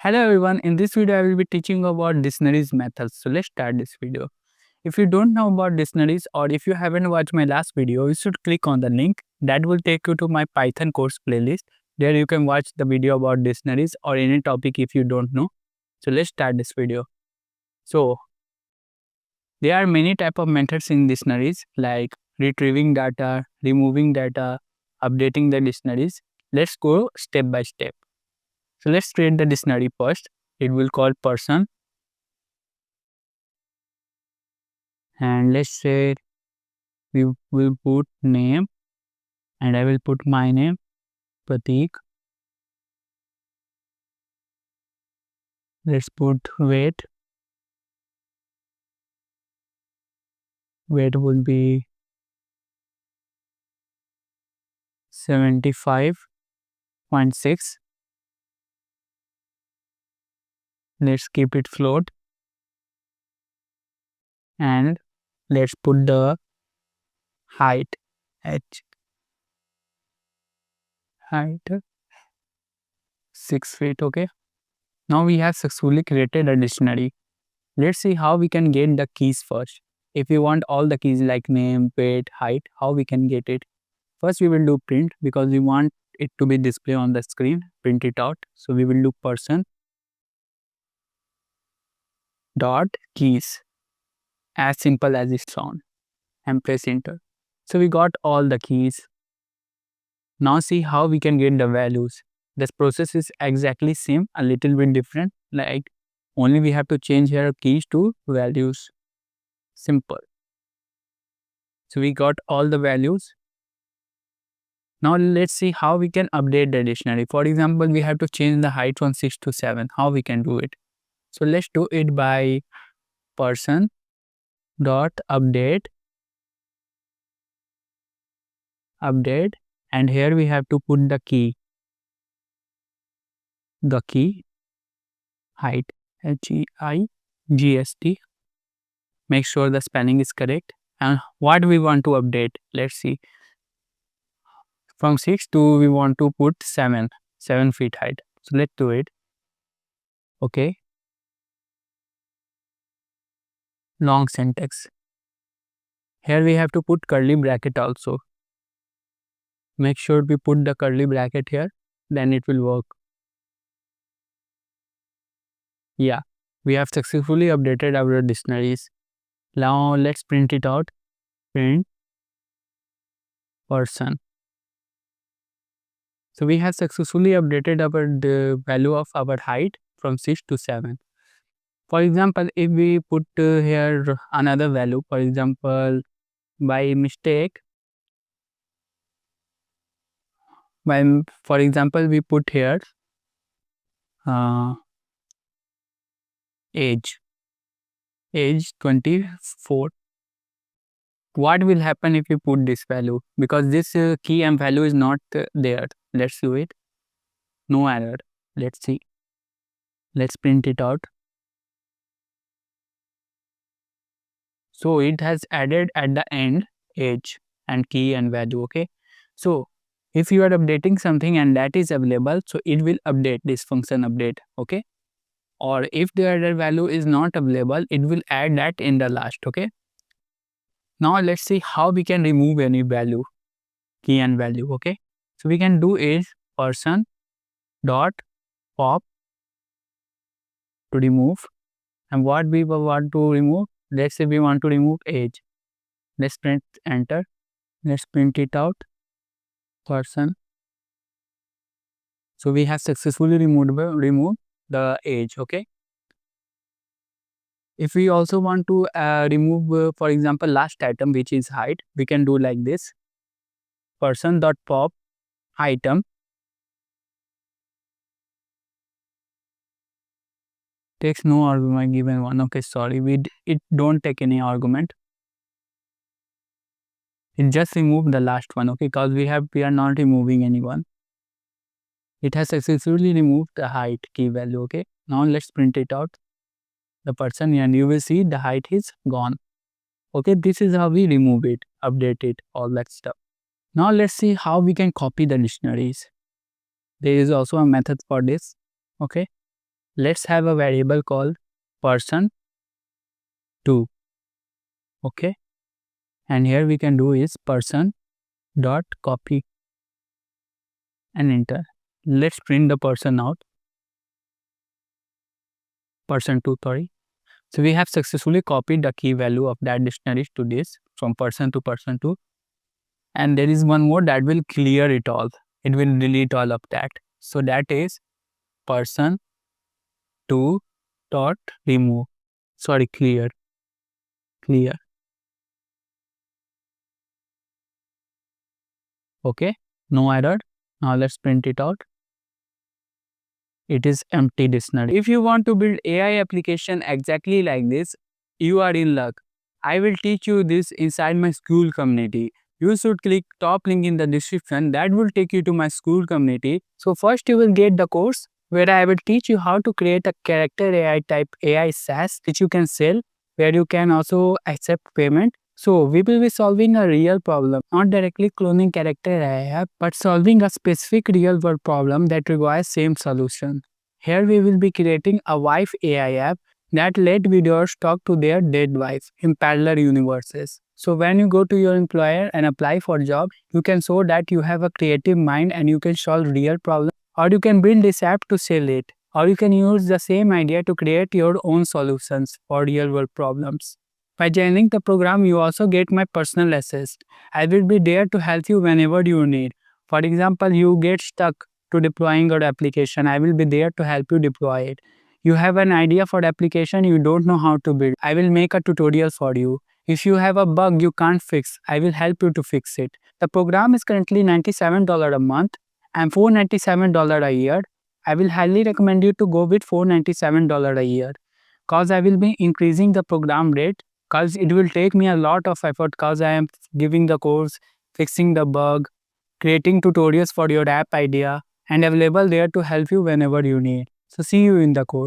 Hello everyone, in this video I will be teaching about dictionaries methods. So let's start this video. If you don't know about dictionaries or if you haven't watched my last video, you should click on the link that will take you to my Python course playlist. There you can watch the video about dictionaries or any topic if you don't know. So let's start this video. So there are many type of methods in dictionaries like retrieving data, removing data, updating the dictionaries. Let's go step by step. So let's create the dictionary first. It will call person. And let's say we will put name and I will put my name Pratik. Let's put weight. Weight will be 75.6. Let's keep it float and let's put the height h height 6 feet. Okay, now we have successfully created a dictionary. Let's see how we can get the keys first. If we want all the keys like name, weight, height, how we can get it? First we will do print because we want it to be displayed on the screen. Print it out. So we will do person dot keys, as simple as it sounds, and press enter. So we got all the keys. Now see how we can get the values. This process is exactly same, a little bit different, like only we have to change here keys to values. Simple. So we got all the values. Now let's see how we can update the dictionary. For example, we have to change the height from 6 to 7. How we can do it? So let's do it by person dot update, and here we have to put the key height HEIGST. Make sure the spelling is correct. And what we want to update, let's see, from 6 to we want to put 7 feet height. So let's do it. Okay, long syntax. Here we have to put curly bracket also. Make sure we put the curly bracket here, then it will work. Yeah, we have successfully updated our dictionaries. Now let's print it out. Print person. So we have successfully updated the value of our height from 6 to 7. For example, if we put here another value, for example, by mistake, for example, we put here uh, age 24. What will happen if you put this value? Because this key and value is not there. Let's do it. No error. Let's see. Let's print it out. So it has added at the end age and key and value. Okay. So if you are updating something and that is available, so it will update this function update. Okay. Or if the other value is not available, it will add that in the last. Okay. Now let's see how we can remove any value, key and value. Okay. So we can do is person dot pop to remove. And what we want to remove, let's say we want to remove age. Let's print enter. Let's print it out. Person. So we have successfully removed the age. Okay. If we also want to remove, for example, last item, which is height, we can do like this. Person dot pop item takes no argument given one. Okay, sorry, it don't take any argument. It just remove the last one. Okay, because we are not removing anyone. It has successfully removed the height key value. Okay, now let's print it out. The person, and you will see the height is gone. Okay, this is how we remove it, update it, all that stuff. Now let's see how we can copy the dictionaries. There is also a method for this. Okay, let's have a variable called person2. Okay, and here we can do is person dot copy and enter. Let's print the person out, person2, sorry. So we have successfully copied the key value of that dictionary to this from person to person2, and there is one more that will clear it all. It will delete all of that. So that is person2 dot remove, sorry, clear. Okay, no error. Now let's print it out. It is empty dictionary. If you want to build AI application exactly like this, you are in luck. I will teach you this inside my school community. You should click top link in the description, that will take you to my school community. So first you will get the course where I will teach you how to create a character AI type AI SaaS which you can sell, where you can also accept payment. So we will be solving a real problem, not directly cloning character AI app, but solving a specific real world problem that requires same solution. Here we will be creating a wife AI app that let videos talk to their dead wife in parallel universes. So when you go to your employer and apply for a job, you can show that you have a creative mind and you can solve real problems, or you can build this app to sell it, or you can use the same idea to create your own solutions for real world problems. By joining the program, you also get my personal assist. I will be there to help you whenever you need. For example, you get stuck to deploying your application, I will be there to help you deploy it. You have an idea for application you don't know how to build, I will make a tutorial for you. If you have a bug you can't fix, I will help you to fix it. The program is currently $97 a month and $497 a year. I will highly recommend you to go with $497 a year, cause I will be increasing the program rate, cause it will take me a lot of effort, cause I am giving the course, fixing the bug, creating tutorials for your app idea, and available there to help you whenever you need. So see you in the course.